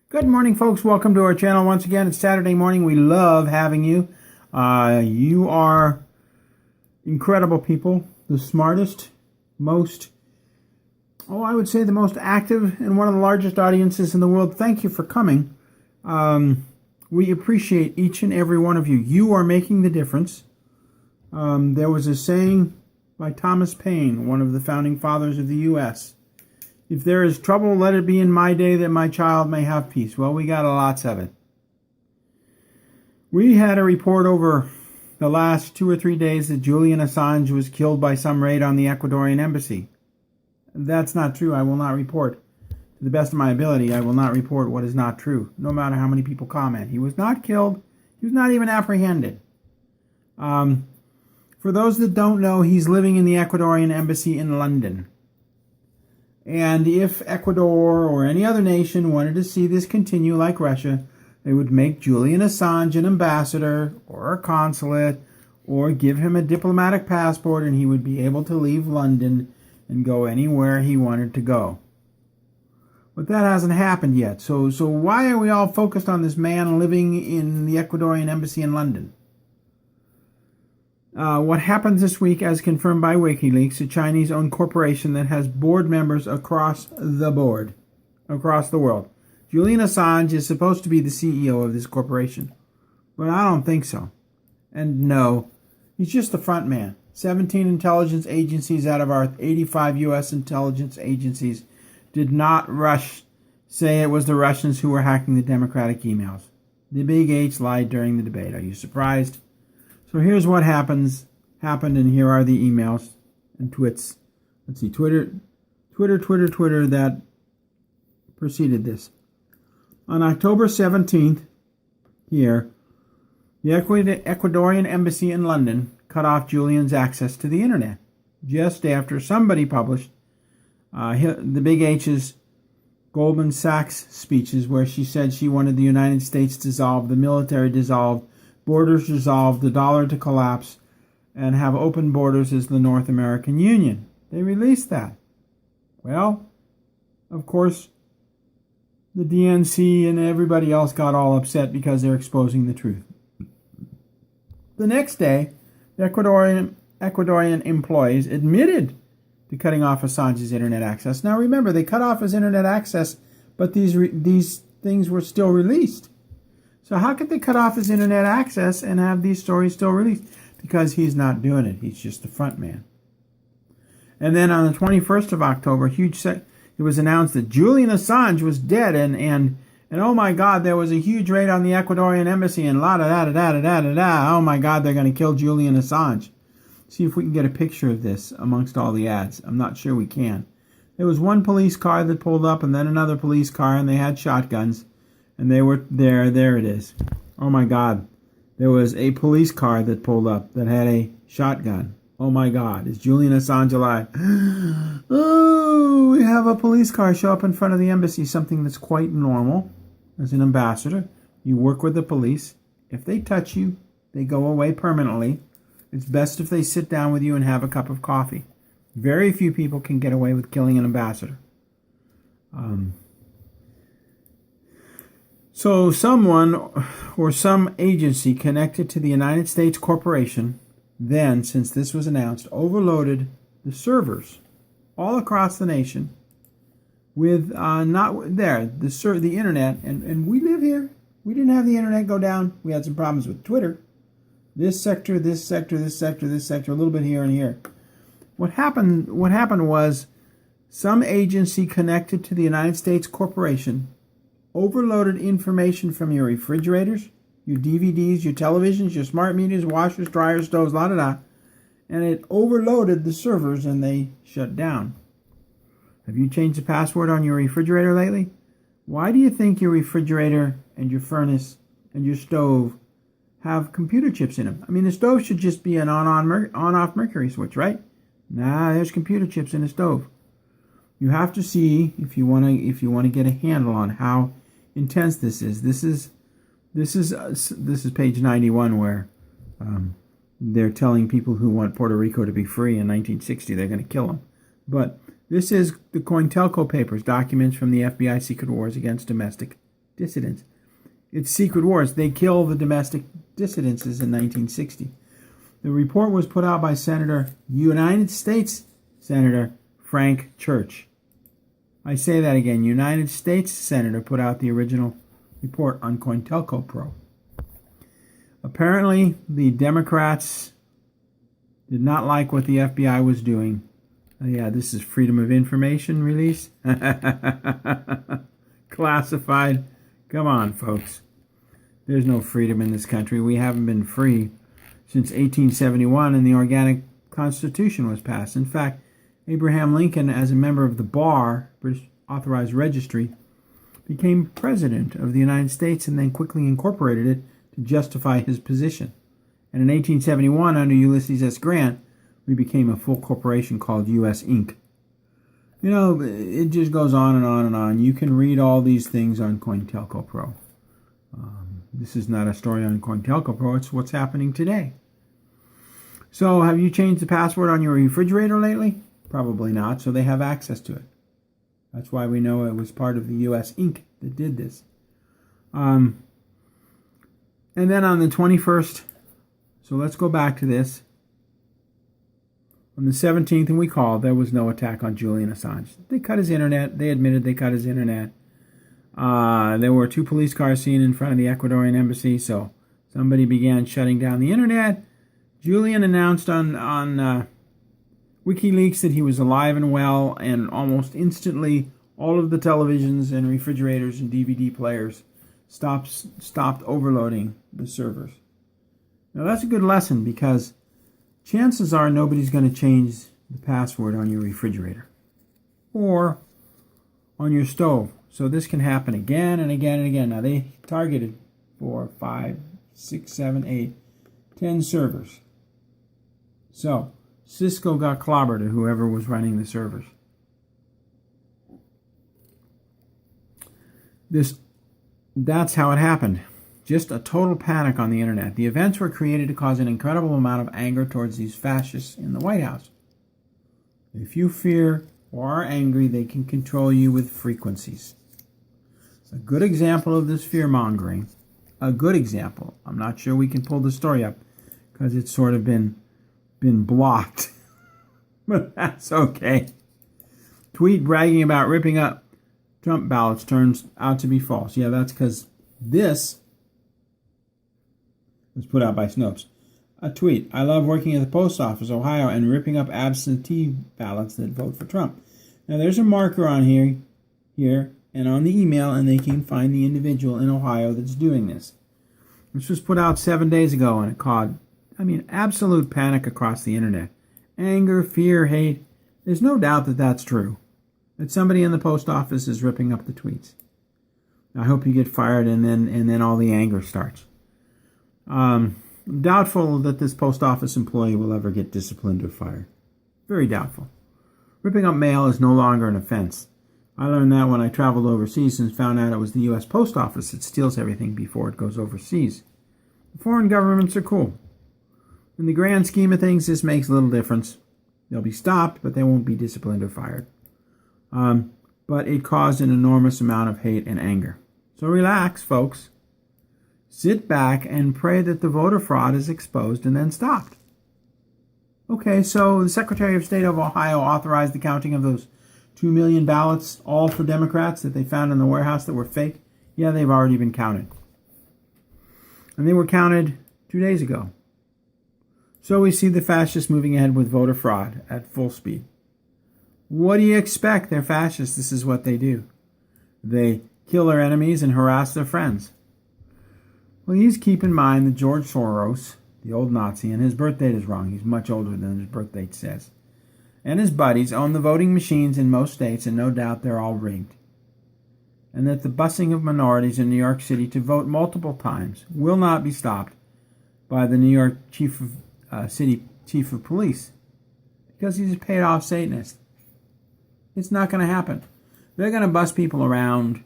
Good morning, folks. Welcome to our channel once again. It's Saturday morning. We love having you. You are incredible people. The smartest, I would say the most active and one of the largest audiences in the world. Thank you for coming. We appreciate each and every one of you. You are making the difference. There was a saying by Thomas Paine, one of the founding fathers of the U.S., "If there is trouble, let it be in my day that my child may have peace." Well, we got lots of it. We had a report over the last 2 or 3 days that Julian Assange was killed by some raid on the Ecuadorian embassy. That's not true. I will not report. To the best of my ability, I will not report what is not true, no matter how many people comment. He was not killed. He was not even apprehended. For those that don't know, he's living in the Ecuadorian embassy in London. And if Ecuador or any other nation wanted to see this continue like Russia, they would make Julian Assange an ambassador or a consulate or give him a diplomatic passport, and he would be able to leave London and go anywhere he wanted to go. But that hasn't happened yet. So why are we all focused on this man living in the Ecuadorian embassy in London? What happens this week, as confirmed by WikiLeaks, a Chinese-owned corporation that has board members across the world. Julian Assange is supposed to be the CEO of this corporation, but I don't think so. And no, he's just the front man. 17 intelligence agencies out of our 85 U.S. intelligence agencies did not say it was the Russians who were hacking the Democratic emails. The Big H lied during the debate. Are you surprised? So here's what happened, and here are the emails and twits. Let's see, Twitter that preceded this. On October 17th, here, the Ecuadorian embassy in London cut off Julian's access to the internet, just after somebody published the Big H's Goldman Sachs speeches, where she said she wanted the United States dissolved, the military dissolved, borders dissolved, the dollar to collapse, and have open borders as the North American Union. They released that. Well, of course, the DNC and everybody else got all upset because they're exposing the truth. The next day, the Ecuadorian employees admitted to cutting off Assange's internet access. Now remember, they cut off his internet access, but these things were still released. So how could they cut off his internet access and have these stories still released? Because he's not doing it. He's just the front man. And then on the 21st of October, it was announced that Julian Assange was dead, and oh my God, there was a huge raid on the Ecuadorian embassy, and oh my God, they're going to kill Julian Assange. See if we can get a picture of this amongst all the ads. I'm not sure we can. There was one police car that pulled up, and then another police car, and they had shotguns. And they were there. There it is. Oh my God. There was a police car that pulled up that had a shotgun. Oh my God. Is Julian Assange alive? Oh, we have a police car show up in front of the embassy, something that's quite normal. As an ambassador, you work with the police. If they touch you, they go away permanently. It's best if they sit down with you and have a cup of coffee. Very few people can get away with killing an ambassador. So someone or some agency connected to the United States corporation then, since this was announced, overloaded the servers all across the nation with the internet. And we live here. We didn't have the internet go down. We had some problems with Twitter. This sector, a little bit here and here. What happened was some agency connected to the United States corporation overloaded information from your refrigerators, your DVDs, your televisions, your smart meters, washers, dryers, stoves, and it overloaded the servers and they shut down. Have you changed the password on your refrigerator lately? Why do you think your refrigerator and your furnace and your stove have computer chips in them? I mean, the stove should just be an on-off mercury switch, right? Nah, there's computer chips in the stove. You have to see if you want to get a handle on how intense this is. This is page 91 where they're telling people who want Puerto Rico to be free in 1960 they're going to kill them. But this is the COINTELPRO papers, documents from the FBI secret wars against domestic dissidents. It's secret wars. They kill the domestic dissidents in 1960. The report was put out by United States Senator Frank Church. I say that again. United States Senator put out the original report on COINTELPRO. Apparently, the Democrats did not like what the FBI was doing. Yeah, this is Freedom of Information release. Classified. Come on, folks. There's no freedom in this country. We haven't been free since 1871, and the Organic Constitution was passed. In fact, Abraham Lincoln, as a member of the BAR, British Authorized Registry, became president of the United States and then quickly incorporated it to justify his position. And in 1871, under Ulysses S. Grant, we became a full corporation called U.S. Inc. You know, it just goes on and on and on. You can read all these things on COINTELPRO. This is not a story on COINTELPRO. It's what's happening today. So, have you changed the password on your refrigerator lately? Probably not, so they have access to it. That's why we know it was part of the U.S. Inc. that did this. And then on the 21st, so let's go back to this. On the 17th, and we called, there was no attack on Julian Assange. They cut his internet. They admitted they cut his internet. There were 2 police cars seen in front of the Ecuadorian embassy, so somebody began shutting down the internet. Julian announced on WikiLeaks that he was alive and well, and almost instantly all of the televisions and refrigerators and DVD players stopped overloading the servers. Now that's a good lesson, because chances are nobody's going to change the password on your refrigerator or on your stove. So this can happen again and again and again. Now they targeted 4, 5, 6, 7, 8, 10 servers. So Cisco got clobbered, or whoever was running the servers. That's how it happened. Just a total panic on the internet. The events were created to cause an incredible amount of anger towards these fascists in the White House. If you fear or are angry, they can control you with frequencies. A good example of this fear-mongering, a good example, I'm not sure we can pull the story up because it's sort of been blocked, but that's okay. Tweet bragging about ripping up Trump ballots turns out to be false. Yeah, that's because this was put out by Snopes. A tweet: I love working at the post office, Ohio, and ripping up absentee ballots that vote for Trump. Now there's a marker on here, and on the email, and they can find the individual in Ohio that's doing this. This was put out 7 days ago, and it caused, absolute panic across the internet. Anger, fear, hate. There's no doubt that that's true, that somebody in the post office is ripping up the tweets. I hope you get fired, and then all the anger starts. Doubtful that this post office employee will ever get disciplined or fired. Very doubtful. Ripping up mail is no longer an offense. I learned that when I traveled overseas and found out it was the U.S. Post Office that steals everything before it goes overseas. The foreign governments are cool. In the grand scheme of things, this makes little difference. They'll be stopped, but they won't be disciplined or fired. But it caused an enormous amount of hate and anger. So relax, folks. Sit back and pray that the voter fraud is exposed and then stopped. Okay, so the Secretary of State of Ohio authorized the counting of those 2 million ballots, all for Democrats, that they found in the warehouse that were fake. Yeah, they've already been counted. And they were counted 2 days ago. So we see the fascists moving ahead with voter fraud at full speed. What do you expect? They're fascists. This is what they do. They kill their enemies and harass their friends. Well, please keep in mind that George Soros, the old Nazi, and his birth date is wrong. He's much older than his birth date says. And his buddies own the voting machines in most states, and no doubt they're all rigged. And that the busing of minorities in New York City to vote multiple times will not be stopped by the New York City Chief of Police, because he's a paid-off Satanist. It's not going to happen. They're going to bus people around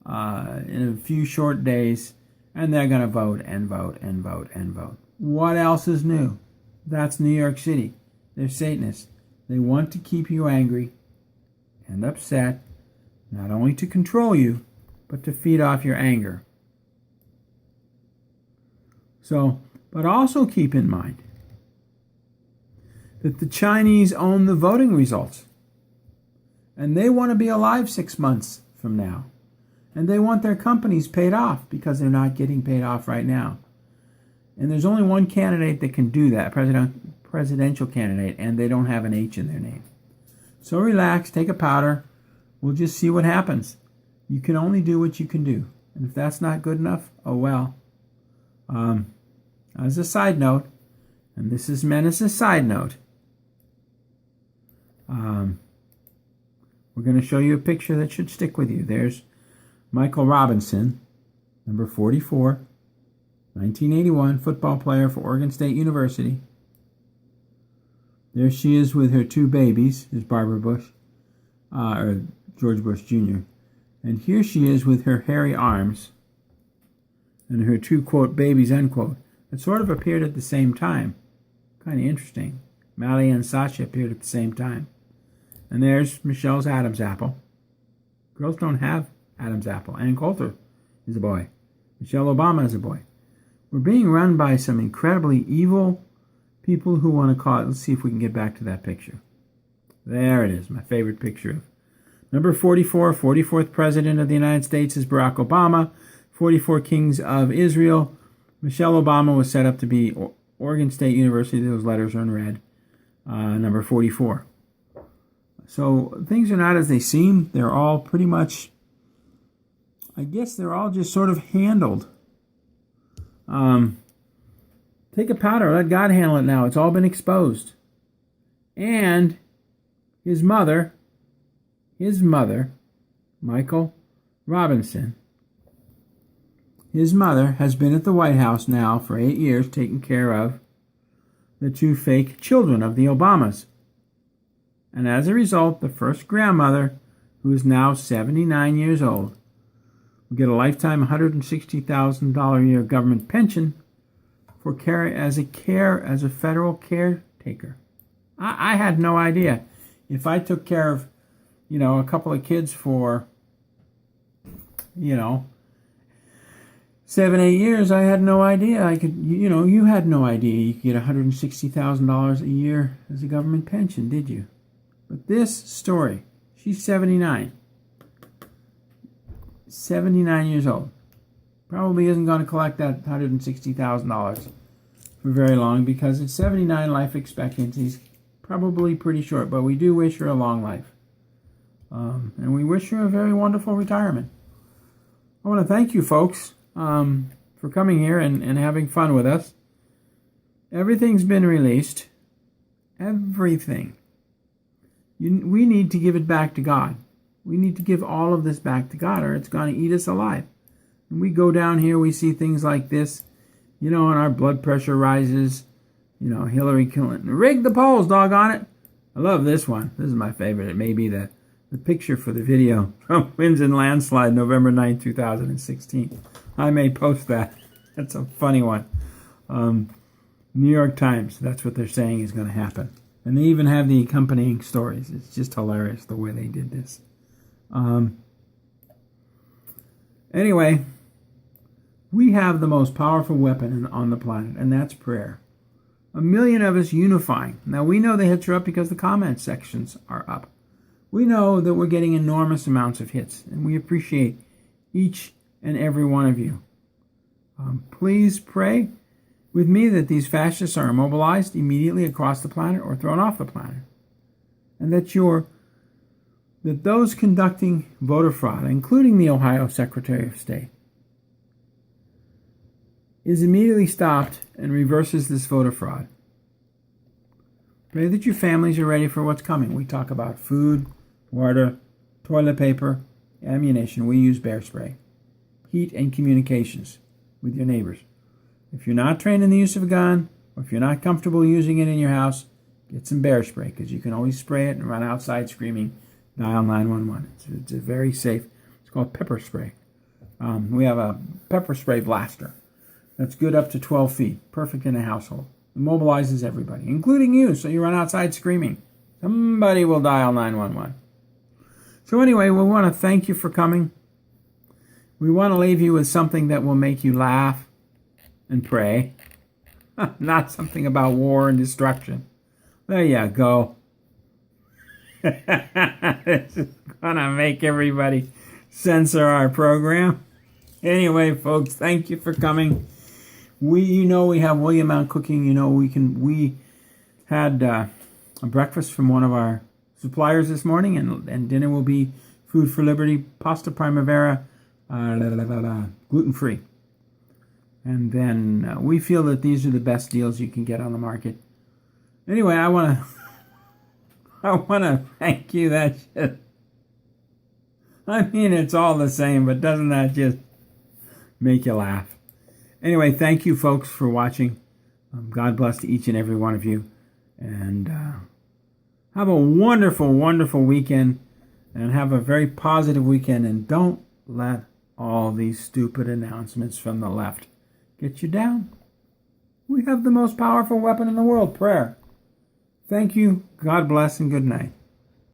in a few short days, and they're going to vote and vote and vote and vote. What else is new? That's New York City. They're Satanists. They want to keep you angry and upset, not only to control you, but to feed off your anger. So, but also keep in mind that the Chinese own the voting results. And they want to be alive 6 months from now. And they want their companies paid off because they're not getting paid off right now. And there's only one candidate that can do that, presidential candidate, and they don't have an H in their name. So relax, take a powder. We'll just see what happens. You can only do what you can do. And if that's not good enough, oh well. As a side note, and this is meant as a side note, we're going to show you a picture that should stick with you. There's Michael Robinson, number 44, 1981, football player for Oregon State University. There she is with her two babies, is Barbara Bush, or George Bush Jr. And here she is with her hairy arms and her two, quote, babies, unquote, that sort of appeared at the same time. Kind of interesting. Mally and Sasha appeared at the same time. And there's Michelle's Adam's apple. Girls don't have Adam's apple. Ann Coulter is a boy. Michelle Obama is a boy. We're being run by some incredibly evil people who want to call it. Let's see if we can get back to that picture. There it is, my favorite picture. Number 44, 44th President of the United States is Barack Obama. 44 Kings of Israel. Michelle Obama was set up to be Oregon State University. Those letters are in red. Number 44. So things are not as they seem. They're all pretty much, I guess they're all just sort of handled. Take a powder. Let God handle it now. It's all been exposed. And his mother, Michael Robinson, his mother has been at the White House now for 8 years taking care of the two fake children of the Obamas. And as a result, the first grandmother, who is now 79 years old, will get a lifetime $160,000 a year government pension for care as a federal caretaker. I had no idea. If I took care of, a couple of kids for, 7, 8 years, I had no idea. You had no idea you could get $160,000 a year as a government pension, did you? But this story, she's 79. 79 years old. Probably isn't going to collect that $160,000 for very long because at 79, life expectancy is probably pretty short. But we do wish her a long life. And we wish her a very wonderful retirement. I want to thank you, folks, for coming here and having fun with us. Everything's been released. Everything. We need to give it back to God. We need to give all of this back to God, or it's going to eat us alive. And we go down here, we see things like this, and our blood pressure rises. Hillary Clinton. Rig the polls, doggone it. I love this one. This is my favorite. It may be the picture for the video from Winds and Landslide, November 9, 2016. I may post that. That's a funny one. New York Times, that's what they're saying is going to happen. And they even have the accompanying stories. It's just hilarious the way they did this. Anyway, we have the most powerful weapon on the planet, and that's prayer. 1 million of us unifying. Now, we know the hits are up because the comment sections are up. We know that we're getting enormous amounts of hits, and we appreciate each and every one of you. Please pray with me that these fascists are immobilized immediately across the planet or thrown off the planet. And that those conducting voter fraud, including the Ohio Secretary of State, is immediately stopped and reverses this voter fraud. Pray that your families are ready for what's coming. We talk about food, water, toilet paper, ammunition. We use bear spray. Heat and communications with your neighbors. If you're not trained in the use of a gun, or if you're not comfortable using it in your house, get some bear spray, because you can always spray it and run outside screaming, dial 911. It's a very safe. It's called pepper spray. We have a pepper spray blaster that's good up to 12 feet, perfect in a household. It mobilizes everybody, including you, so you run outside screaming. Somebody will dial 911. So anyway, we want to thank you for coming. We want to leave you with something that will make you laugh and pray. Not something about war and destruction. There you go. This is going to make everybody censor our program. Anyway, folks, thank you for coming. We have William Mount Cooking. We had a breakfast from one of our suppliers this morning, and dinner will be Food for Liberty, Pasta Primavera, gluten-free. And then we feel that these are the best deals you can get on the market. Anyway, I want to thank you. That shit. I mean, it's all the same, but doesn't that just make you laugh? Anyway, thank you, folks, for watching. God bless to each and every one of you. And have a wonderful, wonderful weekend. And have a very positive weekend. And don't let all these stupid announcements from the left get you down. We have the most powerful weapon in the world, prayer. Thank you. God bless and good night.